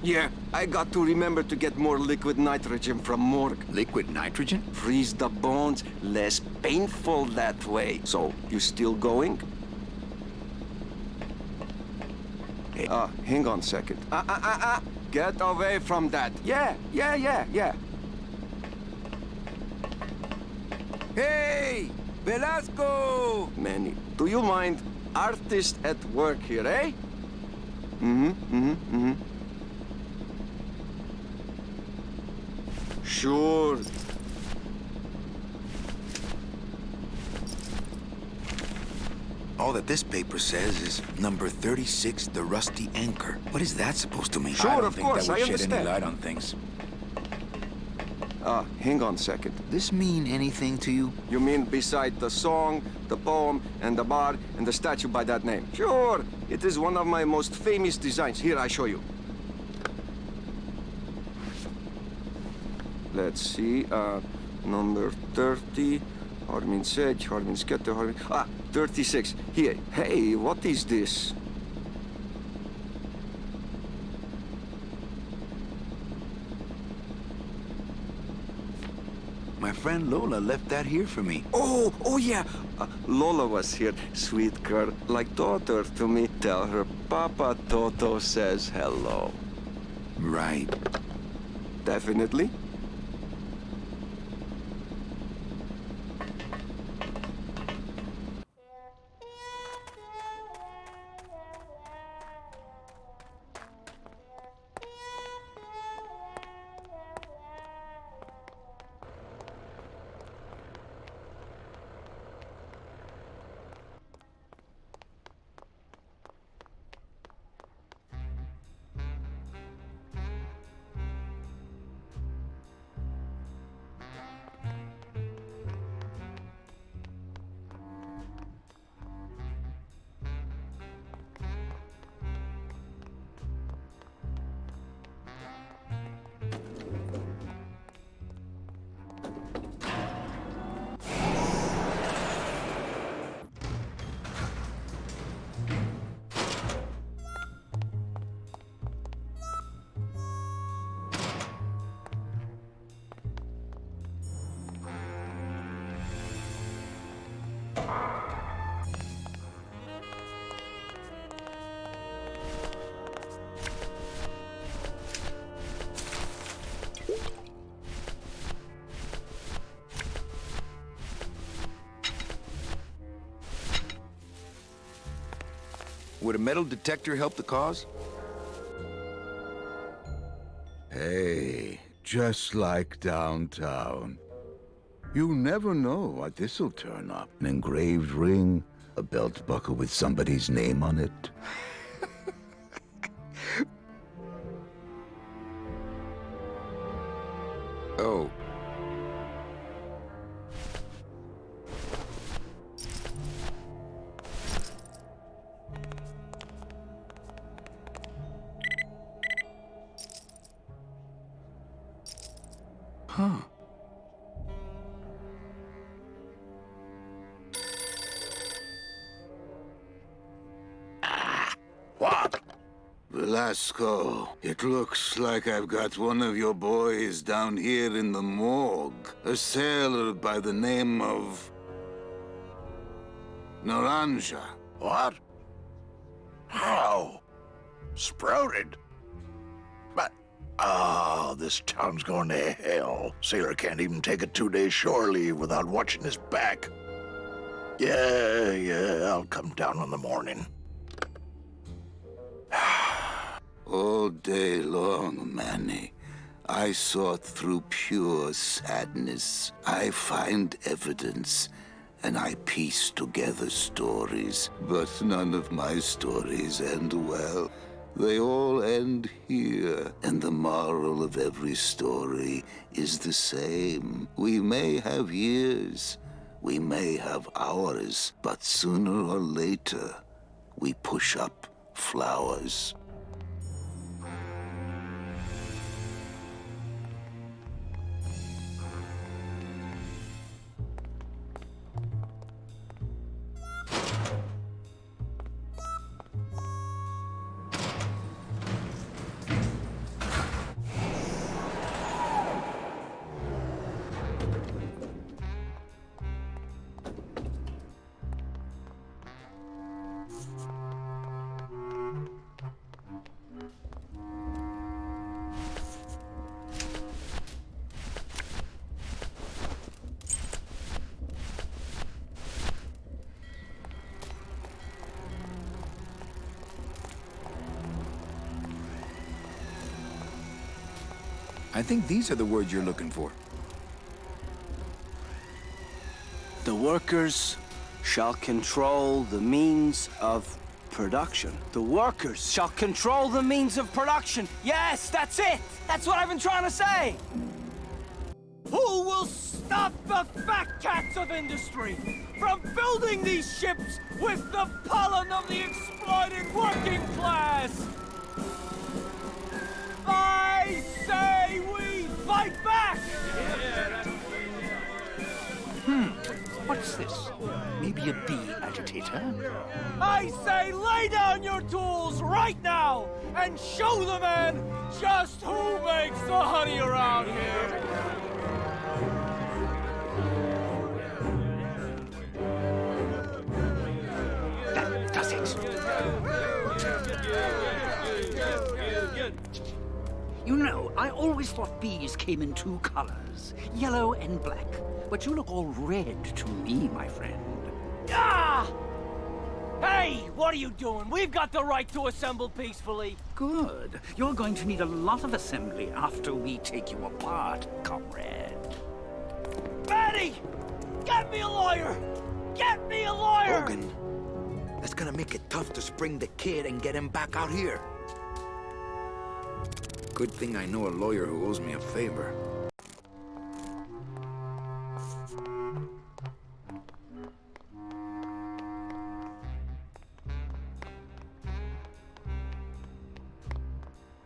Yeah, I got to remember to get more liquid nitrogen from morgue.
Liquid nitrogen?
Freeze the bones, less painful that way. So, you still going? Hey, hang on a second. Get away from that. Yeah. Hey, Velasco! Manny, do you mind? Artist at work here, eh? Sure.
All that this paper says is number 36, the Rusty Anchor. What is that supposed to mean?
Sure,
I don't
of
think
course,
that would
I
shed any
understand.
light on things.
Hang on a second.
This mean anything to you?
You mean beside the song, the poem, and the bar, and the statue by that name? Sure, it is one of my most famous designs. Here, I show you. Let's see, number 30, Harmin Sedge, Harmin Sketter, Harmin... 36. Here, hey, what is this?
My friend Lola left that here for me.
Oh yeah. Lola was here, sweet girl, like daughter to me. Tell her Papa Toto says hello.
Right.
Definitely.
Would a metal detector help the cause?
Hey, just like downtown. You never know what this'll turn up. An engraved ring, a belt buckle with somebody's name on it.
Oh. Huh.
What? Velasco, it looks like I've got one of your boys down here in the morgue. A sailor by the name of... Naranja.
What? How? Sprouted? But, this town's going to hell. Sailor can't even take a 2-day shore leave without watching his back. Yeah, I'll come down in the morning.
All day long, Manny, I sought through pure sadness. I find evidence, and I piece together stories. But none of my stories end well. They all end here, and the moral of every story is the same. We may have years, we may have hours, but sooner or later, we push up flowers.
I think these are the words you're looking for.
The workers shall control the means of production. The workers shall control the means of production. Yes, that's it! That's what I've been trying to say!
Who will stop the fat cats of industry from building these ships with the pollen of the exploited working class? I say we fight back!
What's this? Maybe a bee agitator?
I say lay down your tools right now and show the men just who makes the honey around here!
That does it. You know, I always thought bees came in two colors, yellow and black. But you look all red to me, my friend.
Ah! Hey, what are you doing? We've got the right to assemble peacefully.
Good. You're going to need a lot of assembly after we take you apart, comrade.
Manny! Get me a lawyer! Get me a lawyer!
Logan, that's gonna make it tough to spring the kid and get him back out here. Good thing I know a lawyer who owes me a favor.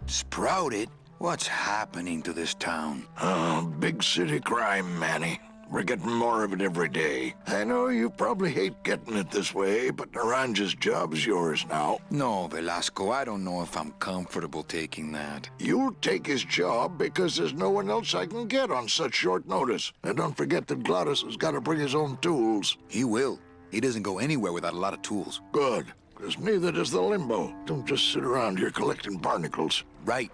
Sprouted? What's happening to this town?
Oh, big city crime, Manny. We're getting more of it every day. I know you probably hate getting it this way, but Naranja's job's yours now.
No, Velasco, I don't know if I'm comfortable taking that.
You'll take his job because there's no one else I can get on such short notice. And don't forget that Glottis has got to bring his own tools.
He will. He doesn't go anywhere without a lot of tools.
Good, because neither does the Limbo. Don't just sit around here collecting barnacles.
Right.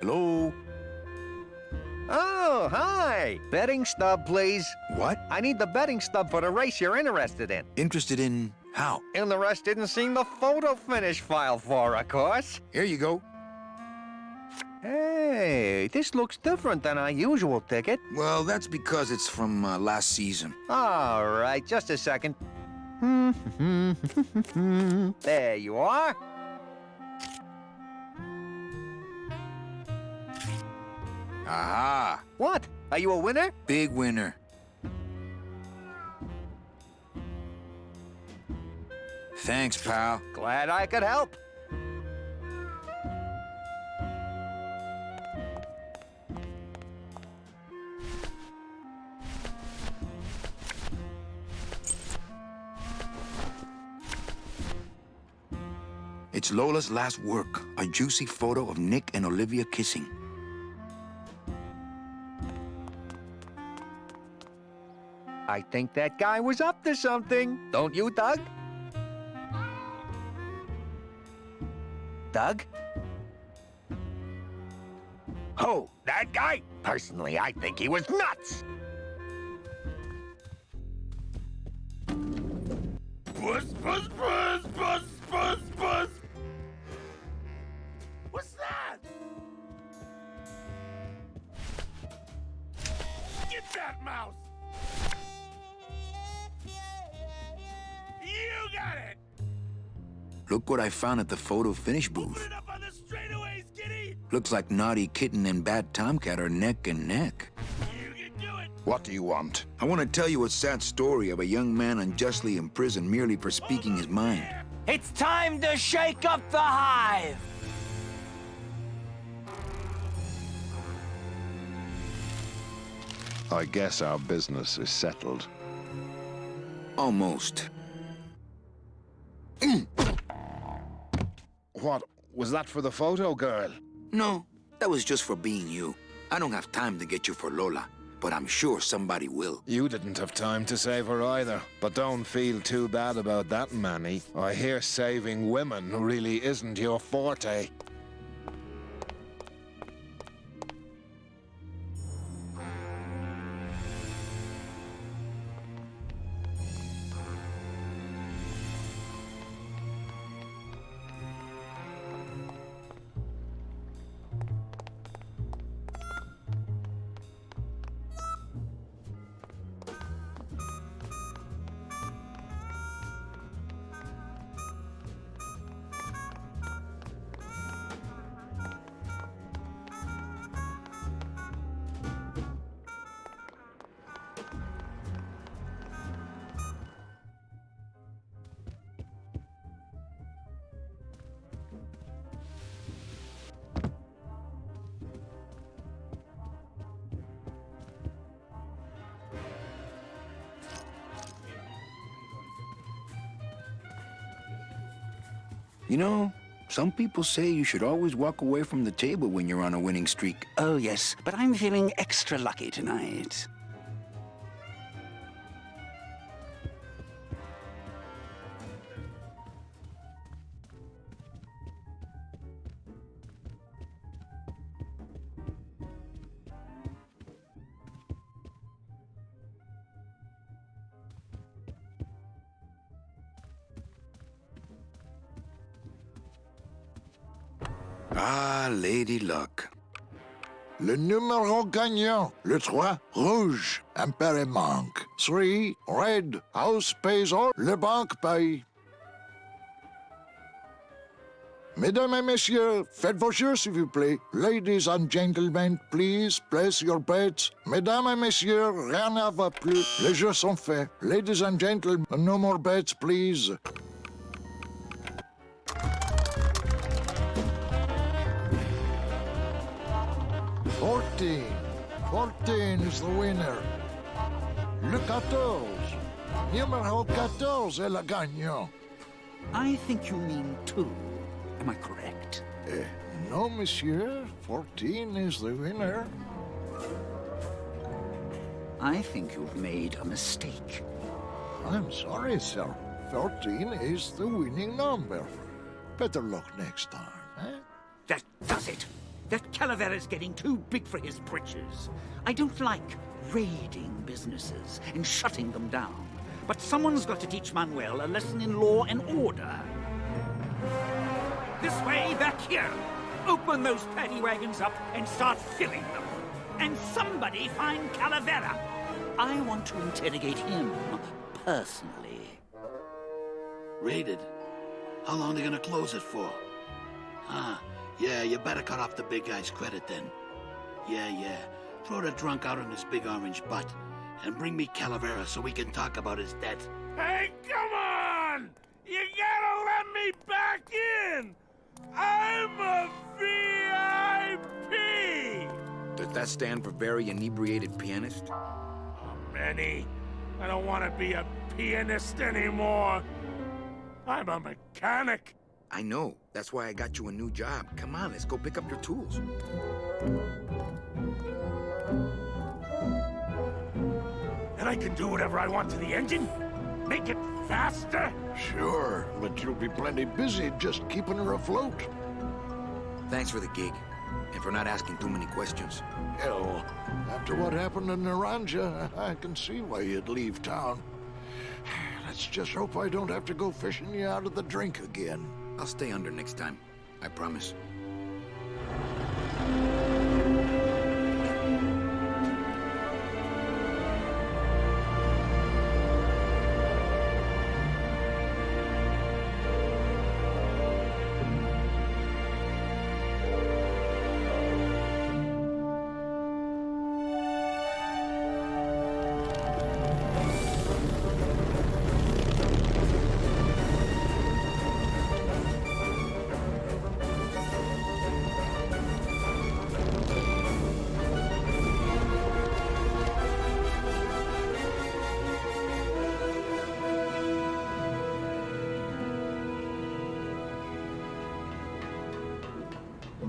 Hello?
Oh, hi! Betting stub, please.
What?
I need the betting stub for the race you're interested in.
Interested in how?
And the rest didn't seem the photo finish file for, of course.
Here you go.
Hey, this looks different than our usual ticket.
Well, that's because it's from last season.
All right, just a second. There you are.
Aha!
What? Are you a winner?
Big winner. Thanks, pal.
Glad I could help.
It's Lola's last work, a juicy photo of Nick and Olivia kissing.
I think that guy was up to something. Don't you, Doug? Doug?
Oh, that guy? Personally, I think he was nuts.
Buzz, buzz, buzz, buzz, buzz, buzz. What's that? Get that mouse. You got it.
Look what I found at the photo finish booth. Looks like Naughty Kitten and Bad Tomcat are neck and neck.
What do you want?
I want to tell you a sad story of a young man unjustly imprisoned merely for speaking his mind.
It's time to shake up the hive!
I guess our business is settled.
Almost.
What? Was that for the photo girl?
No, that was just for being you. I don't have time to get you for Lola, but I'm sure somebody will.
You didn't have time to save her either. But don't feel too bad about that, Manny. I hear saving women really isn't your forte.
You know, some people say you should always walk away from the table when you're on a winning streak.
Oh, yes, but I'm feeling extra lucky tonight.
Ah, Lady Luck.
Le numéro gagnant, le 3, rouge, impéré manque. 3, red, house pays all, le banque paye. Mesdames et messieurs, faites vos jeux s'il vous plaît. Ladies and gentlemen, please place your bets. Mesdames et messieurs, rien ne va plus. Les jeux sont faits. Ladies and gentlemen, no more bets, please. Fourteen is the winner. Le 14. Numéro 14 est le gagnant.
I think you mean 2. Am I correct?
No, monsieur. 14 is the winner.
I think you've made a mistake.
I'm sorry, sir. 14 is the winning number. Better luck next time, eh?
That does it. That Calavera's getting too big for his britches. I don't like raiding businesses and shutting them down. But someone's got to teach Manuel a lesson in law and order. This way, back here. Open those paddy wagons up and start filling them. And somebody find Calavera. I want to interrogate him personally.
Raided? How long are they gonna close it for? Ah, yeah, you better cut off the big guy's credit then. Yeah. Throw the drunk out on his big orange butt. And bring me Calavera so we can talk about his debt.
Hey, come on! You gotta let me back in! I'm a VIP!
Does that stand for very inebriated pianist?
Oh, Manny, I don't want to be a pianist anymore. I'm a mechanic.
I know. That's why I got you a new job. Come on, let's go pick up your tools.
And I can do whatever I want to the engine? Make it faster?
Sure, but you'll be plenty busy just keeping her afloat.
Thanks for the gig, and for not asking too many questions.
Hell, after what happened in Naranja, I can see why you'd leave town. Let's just hope I don't have to go fishing you out of the drink again.
I'll stay under next time. I promise.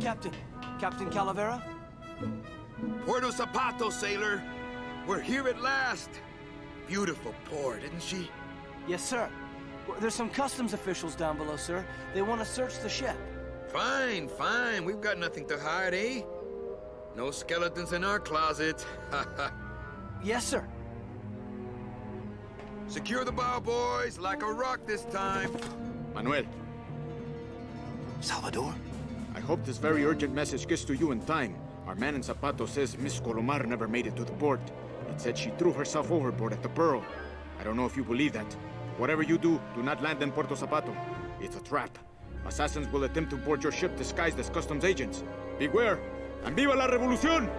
Captain. Captain Calavera?
Puerto Zapato, sailor. We're here at last. Beautiful port, isn't she?
Yes, sir. There's some customs officials down below, sir. They want to search the ship.
Fine, fine. We've got nothing to hide, eh? No skeletons in our closet.
Yes, sir.
Secure the bow, boys, like a rock this time.
Manuel.
Salvador?
I hope this very urgent message gets to you in time. Our man in Zapato says Miss Colomar never made it to the port. It said she threw herself overboard at the Pearl. I don't know if you believe that. But whatever you do not land in Puerto Zapato. It's a trap. Assassins will attempt to board your ship disguised as customs agents. Beware, and viva la revolución!